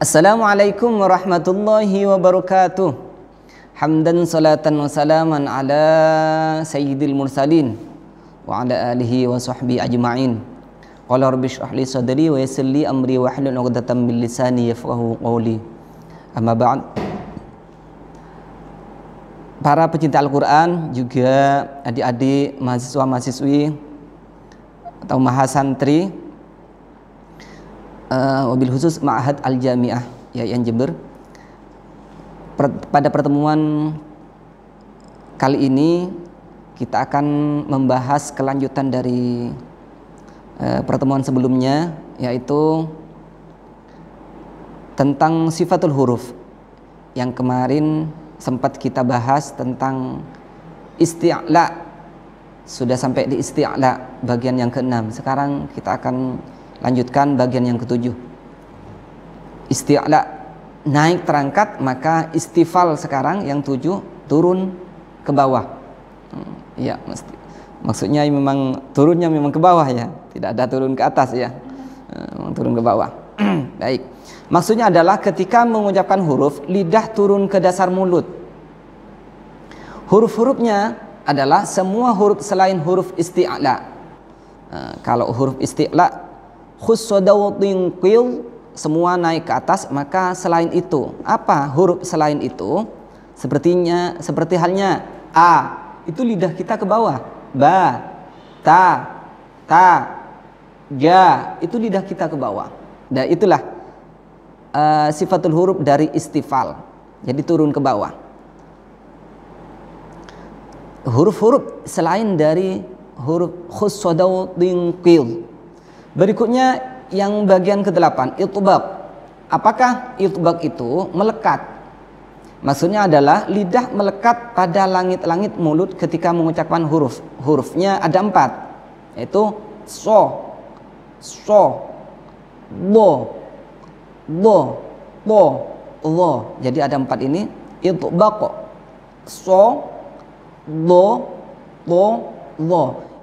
Assalamualaikum warahmatullahi wabarakatuh. Hamdan salatan wa salaman ala sayyidil mursalin wa ala alihi wa sahbihi ajma'in. Qala rabbi shrah li sadri wa yassir li amri wa hlul 'uqdatam min lisani yafqahu qawli. Amma ba'd. Para pecinta Al-Qur'an, juga adik-adik mahasiswa-mahasiswi atau mahasantri, wabil khusus Ma'had Al-Jami'ah YAIN Jember. Pada pertemuan kali ini kita akan membahas kelanjutan dari pertemuan sebelumnya, yaitu tentang sifatul huruf. Yang kemarin sempat kita bahas tentang isti'la, sudah sampai di isti'la bagian yang ke-6. Sekarang kita akan lanjutkan bagian yang ke-7. Isti'la naik terangkat, maka istifal sekarang yang 7 turun ke bawah. Ya, mesti. Maksudnya memang turunnya memang ke bawah ya, tidak ada turun ke atas ya. Memang turun ke bawah. Baik. Maksudnya adalah ketika mengucapkan huruf, lidah turun ke dasar mulut. Huruf-hurufnya adalah semua huruf selain huruf isti'la. Kalau huruf isti'la khussadawtinqil, semua naik ke atas, maka selain itu, apa huruf selain itu? Seperti halnya a, itu lidah kita ke bawah. Ba, ta, ja, itu lidah kita ke bawah. Dan itulah sifatul huruf dari istifal. Jadi turun ke bawah. Huruf-huruf selain dari huruf khussadawtinqil. Berikutnya yang bagian ke-8, itbaq. Apakah itbaq itu? Melekat. Maksudnya adalah lidah melekat pada langit-langit mulut ketika mengucapkan huruf. Hurufnya ada 4, yaitu so, lo, lo. Jadi ada 4 ini. Itbaq, so, lo.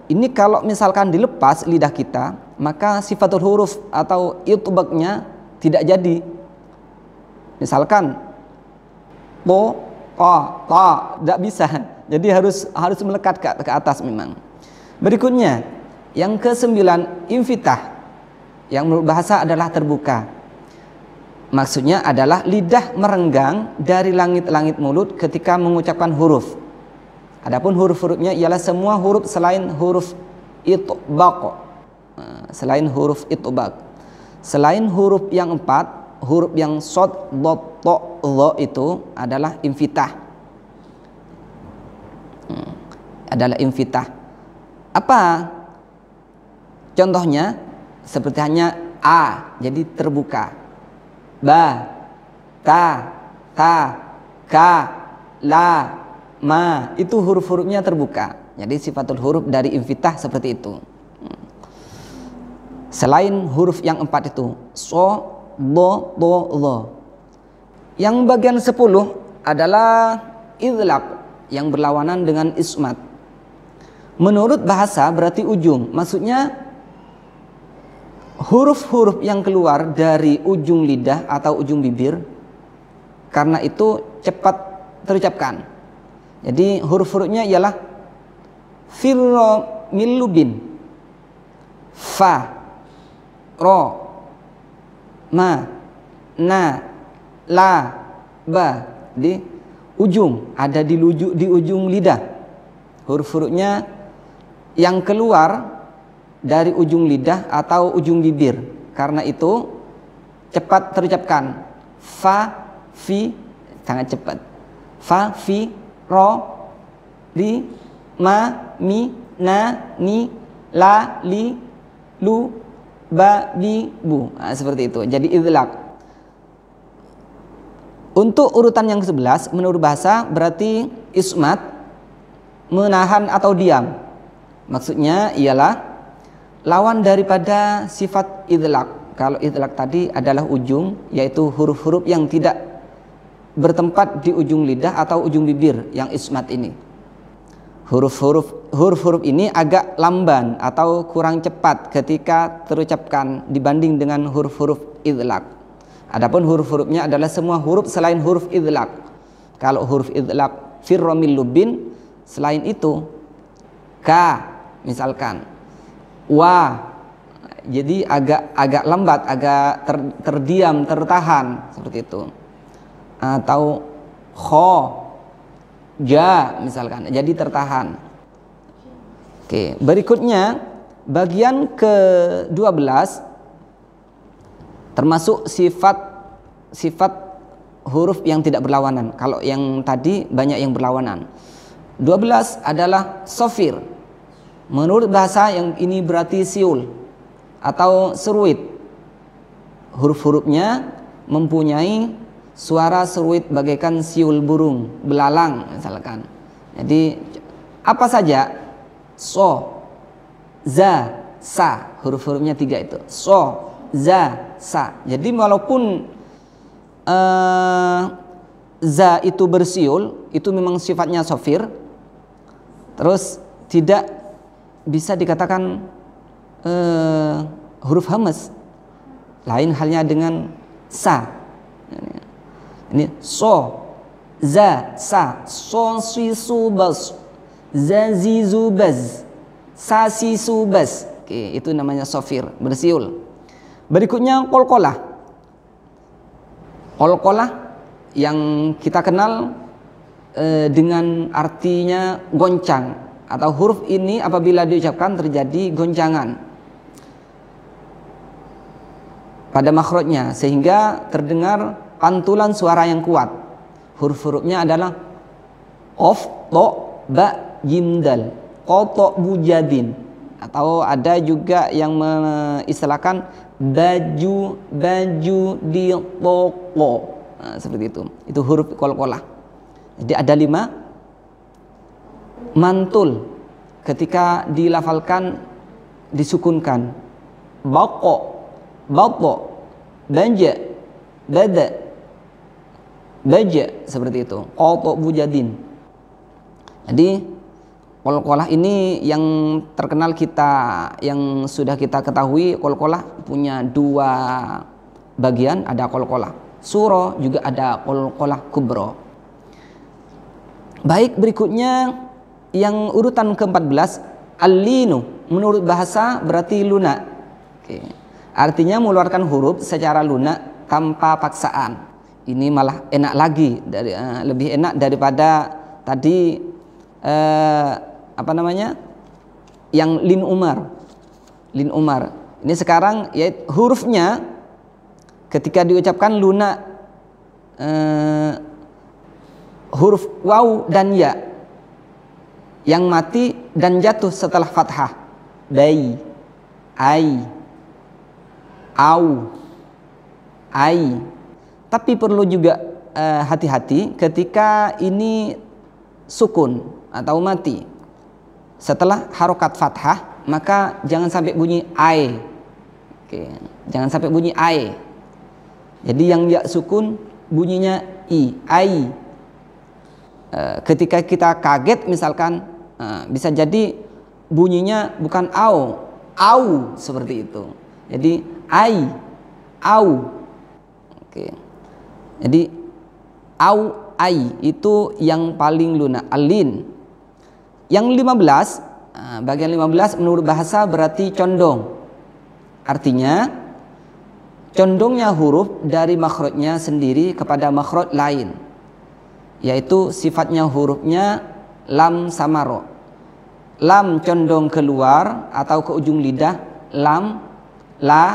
Ini kalau misalkan dilepas lidah kita, maka sifatul huruf atau itbaqnya tidak jadi. Misalkan to, ta, tidak bisa. Jadi harus melekat ke atas memang. Berikutnya yang ke-9, infitah, yang menurut bahasa adalah terbuka. Maksudnya adalah lidah merenggang dari langit-langit mulut ketika mengucapkan huruf. Adapun huruf-hurufnya ialah semua huruf selain huruf itbaq. Selain huruf itbaq. Selain huruf yang 4, huruf yang shad, dot, to, lo itu adalah infitah. Adalah infitah. Apa contohnya? Seperti hanya a, jadi terbuka. Ba, ta, ka, la, ma, itu huruf-hurufnya terbuka. Jadi sifatul huruf dari infitah seperti itu. Selain huruf yang 4 itu, so, do, to, lo. Yang bagian 10 adalah idlaq, yang berlawanan dengan ismat. Menurut bahasa berarti ujung. Maksudnya huruf-huruf yang keluar dari ujung lidah atau ujung bibir, karena itu cepat terucapkan. Jadi huruf-hurufnya ialah firro milubin, fa, ro, ma, na, la, ba. Di ujung, ada di ujung lidah. Huruf-hurufnya yang keluar dari ujung lidah atau ujung bibir, karena itu cepat terucapkan. Fa, fi, sangat cepat. Fa, fi, ro, li, ma, mi, na, ni, la, li, lu, ba, bi, bu. Seperti itu. Jadi idlaq. Untuk urutan yang ke-11 menurut bahasa berarti ismat, menahan atau diam. Maksudnya ialah lawan daripada sifat idlaq. Kalau idlaq tadi adalah ujung, yaitu huruf-huruf yang tidak bertempat di ujung lidah atau ujung bibir, yang ismat ini. Huruf-huruf ini agak lamban atau kurang cepat ketika terucapkan dibanding dengan huruf-huruf idlaq. Adapun huruf-hurufnya adalah semua huruf selain huruf idlaq. Kalau huruf idlaq firra min lubbin, selain itu ka misalkan, wa, jadi agak lambat, agak terdiam, tertahan seperti itu. Atau kho, ja misalkan, jadi tertahan. Oke, berikutnya bagian ke-12 termasuk sifat huruf yang tidak berlawanan. Kalau yang tadi banyak yang berlawanan. 12 adalah sofir. Menurut bahasa yang ini berarti siul atau seruit. Huruf-hurufnya mempunyai suara seruit bagaikan siul burung, belalang misalkan. Jadi apa saja? So, za, sa. Huruf-hurufnya 3 itu. So, za, sa. Jadi walaupun za itu bersiul, itu memang sifatnya sofir, terus tidak bisa dikatakan huruf hamas. Lain halnya dengan sa. Ini so, za, sa, so, si, su, bas, za, zi, zu, baz, sa, si, su, baz. Oke, itu namanya sofir, bersiul. Berikutnya qalqalah. Qalqalah yang kita kenal dengan artinya goncang, atau huruf ini apabila diucapkan terjadi goncangan pada makhrajnya sehingga terdengar pantulan suara yang kuat. Huruf-hurufnya adalah qaf, ta, ba, jim, dal, qata, bujadin, atau ada juga yang mengistilahkan baju, di, toko. Nah, seperti itu. Itu huruf qalqalah. Jadi ada 5 mantul ketika dilafalkan disukunkan. Baqo, bato, banja, bada, baja, seperti itu. Qata, bujadin. Jadi qalqalah ini yang terkenal kita, yang sudah kita ketahui. Qalqalah punya 2 bagian, ada qalqalah sura, juga ada qalqalah kubra. Baik, berikutnya yang urutan ke-14, al-linu. Menurut bahasa berarti lunak. Oke. Artinya mengeluarkan huruf secara lunak tanpa paksaan. Ini malah enak lagi, lebih enak daripada tadi yang lin umar. Ini sekarang ya hurufnya ketika diucapkan lunak, huruf waw dan ya yang mati dan jatuh setelah fathah. Bai, ai, au, ai. Tapi perlu juga hati-hati ketika ini sukun atau mati setelah harokat fathah, maka jangan sampai bunyi ai. Oke, jangan sampai bunyi ai. Jadi yang ya sukun bunyinya i, ai. Ketika kita kaget misalkan, bisa jadi bunyinya bukan au, seperti itu. Jadi ai, au. Oke. Jadi au, ai itu yang paling lunak, alin. Yang 15, bagian 15 menurut bahasa berarti condong. Artinya condongnya huruf dari makhrajnya sendiri kepada makhraj lain, yaitu sifatnya hurufnya lam sama ro. Lam condong keluar atau ke ujung lidah, lam, la,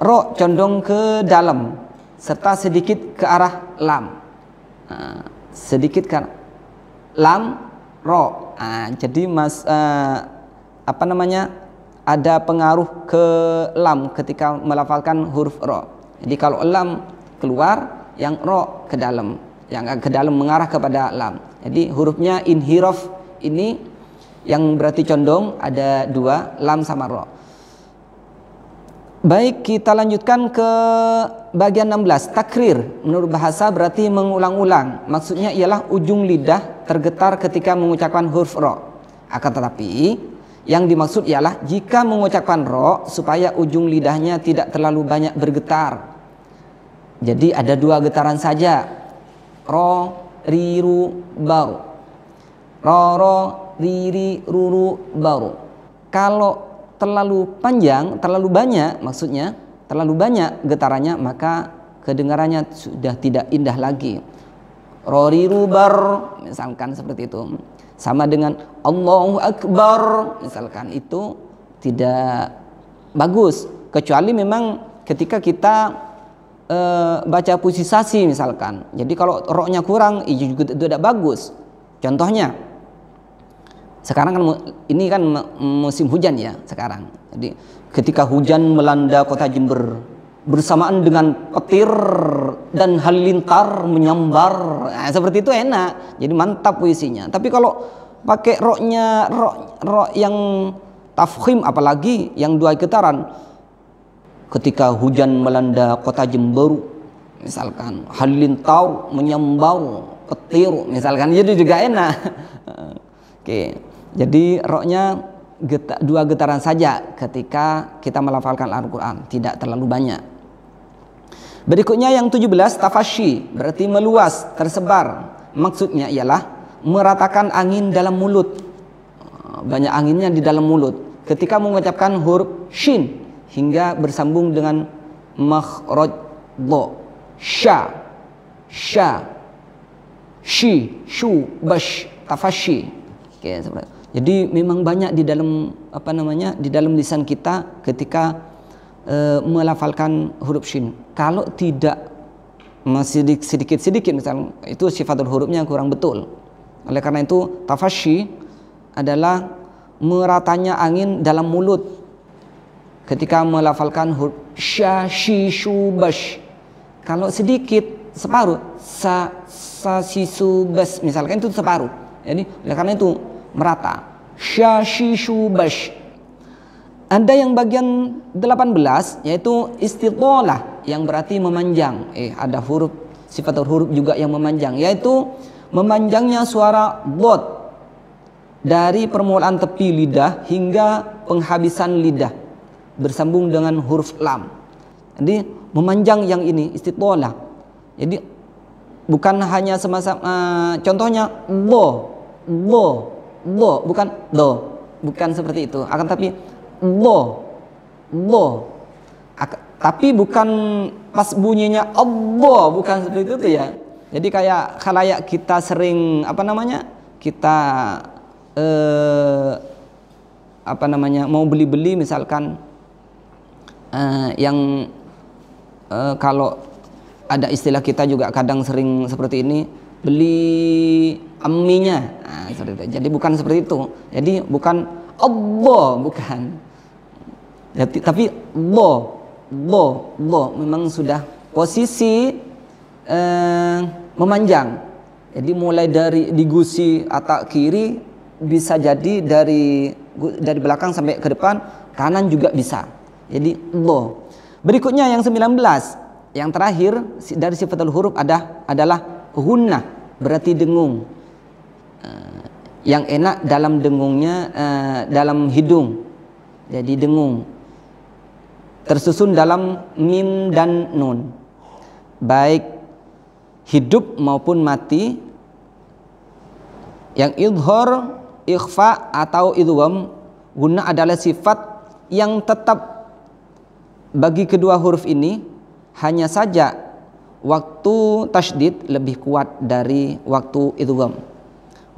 ro condong ke dalam serta sedikit ke arah lam. Sedikit ke lam, ro. Jadi ada pengaruh ke lam ketika melafalkan huruf ro. Jadi kalau lam keluar, yang ro ke dalam, yang ke dalam mengarah kepada lam. Jadi hurufnya inhiraf ini yang berarti condong ada 2, lam sama ro. Baik, kita lanjutkan ke bagian 16, takrir. Menurut bahasa berarti mengulang-ulang. Maksudnya ialah ujung lidah tergetar ketika mengucapkan huruf ro. Akan tetapi Yang dimaksud ialah jika mengucapkan ro supaya ujung lidahnya tidak terlalu banyak bergetar. Jadi ada 2 getaran saja. Ro, riru, baru. Ro, riri, ruru, baru. Kalau terlalu panjang, terlalu banyak, maksudnya terlalu banyak getarannya, maka kedengarannya sudah tidak indah lagi. Ro, riru, bar, misalkan seperti itu. Sama dengan Allahu Akbar, misalkan, itu tidak bagus. Kecuali memang ketika kita baca pusisasi misalkan. Jadi kalau roknya kurang, itu juga tidak bagus. Contohnya, sekarang kan ini kan musim hujan ya sekarang. Jadi ketika hujan melanda kota Jember bersamaan dengan petir dan halilintar menyambar, nah, seperti itu enak. Jadi mantap puisinya. Tapi kalau pakai roknya rok yang tafkhim, apalagi yang 2 getaran, ketika hujan melanda kota Jember misalkan, halilintar menyambar petir misalkan, jadi juga enak. Oke, jadi roknya 2 getaran saja ketika kita melafalkan Al-Quran, tidak terlalu banyak. Berikutnya yang 17, tafasyi, berarti meluas, tersebar. Maksudnya ialah meratakan angin dalam mulut. Banyak anginnya di dalam mulut ketika mengucapkan huruf shin hingga bersambung dengan makhraj dha. Sya, sya, shi, shu, bash, tafasyi. Oke, jadi memang banyak di dalam di dalam lisan kita ketika melafalkan huruf shin. Kalau tidak masih sedikit-sedikit misalnya, itu sifatul hurufnya kurang betul. Oleh karena itu tafasyi adalah meratanya angin dalam mulut ketika melafalkan huruf sya, shi, shu, bash. Kalau sedikit, separuh, sa, si, su, bas, misalkan, itu separuh. Jadi oleh karena itu merata. Sya, shi, shu, bash. Ada yang bagian 18 yaitu istitalah, yang berarti memanjang. Ada huruf sifatul huruf juga yang memanjang, yaitu memanjangnya suara dot dari permulaan tepi lidah hingga penghabisan lidah bersambung dengan huruf lam. Jadi memanjang yang ini istitalah. Jadi bukan hanya contohnya do, bukan do, bukan seperti itu. Akan tapi do, tapi bukan pas bunyinya Allah, bukan seperti itu tuh ya. Jadi kayak khalayak kita sering kita mau beli-beli misalkan, yang kalau ada istilah kita juga kadang sering seperti ini, beli aminya, seperti itu. Jadi bukan seperti itu. Jadi bukan Allah, bukan. Tapi lo memang sudah posisi memanjang. Jadi mulai dari digusi atak kiri, bisa jadi dari belakang sampai ke depan, kanan juga bisa. Jadi lo. Berikutnya yang 19, yang terakhir dari sifatul huruf adalah hunnah, berarti dengung. Yang enak dalam dengungnya dalam hidung. Jadi dengung. Tersusun dalam mim dan nun, baik hidup maupun mati. Yang idhar, ikhfa atau idgham, gunnah adalah sifat yang tetap bagi kedua huruf ini, hanya saja waktu tasydid lebih kuat dari waktu idgham.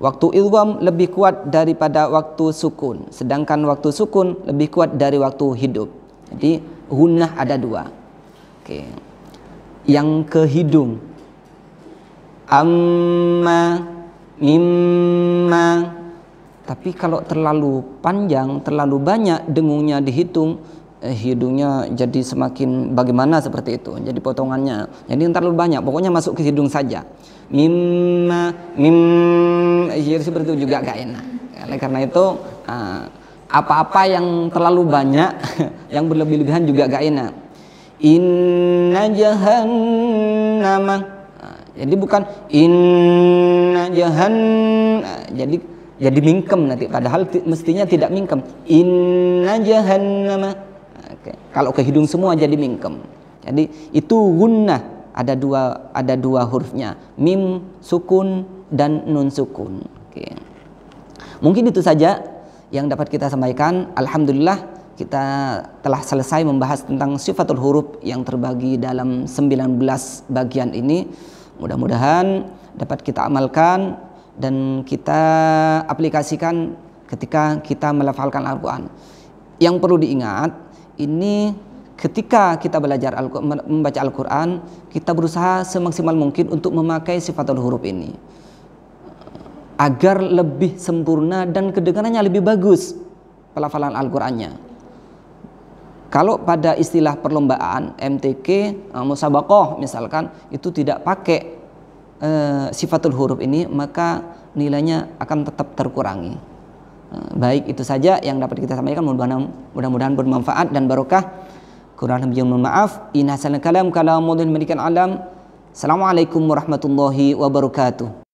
Waktu idgham lebih kuat daripada waktu sukun, sedangkan waktu sukun lebih kuat dari waktu hidup. Jadi gunnah ada 2. Oke. Yang ke hidung, amma, mimma. Tapi kalau terlalu panjang, terlalu banyak dengungnya dihitung, hidungnya jadi semakin bagaimana seperti itu. Jadi potongannya jadi terlalu banyak, pokoknya masuk ke hidung saja. Mimma, seperti itu juga gak enak. Oleh karena itu apa-apa yang terlalu banyak yang berlebih-lebihan juga gak enak. Inna jahannama, jadi bukan inna jadi jadi mingkem nanti, padahal mestinya tidak mingkem. Inna jahannama. Oke. Kalau ke hidung semua jadi mingkem. Jadi itu gunnah, ada dua hurufnya, mim sukun dan nun sukun. Oke. Mungkin itu saja yang dapat kita sampaikan. Alhamdulillah kita telah selesai membahas tentang sifatul huruf yang terbagi dalam 19 bagian ini. Mudah-mudahan dapat kita amalkan dan kita aplikasikan ketika kita melafalkan Al-Quran. Yang perlu diingat, ini ketika kita belajar membaca Al-Quran, kita berusaha semaksimal mungkin untuk memakai sifatul huruf ini agar lebih sempurna dan kedengarannya lebih bagus pelafalan Al-Qur'annya. Kalau pada istilah perlombaan MTQ, musabaqah misalkan, itu tidak pakai sifatul huruf ini, maka nilainya akan tetap terkurangi. Baik, itu saja yang dapat kita sampaikan. Mudah-mudahan bermanfaat dan barokah. Kurang lebih mohon maaf. In hasanal kalam kalamul malikan alam. Assalamualaikum warahmatullahi wabarakatuh.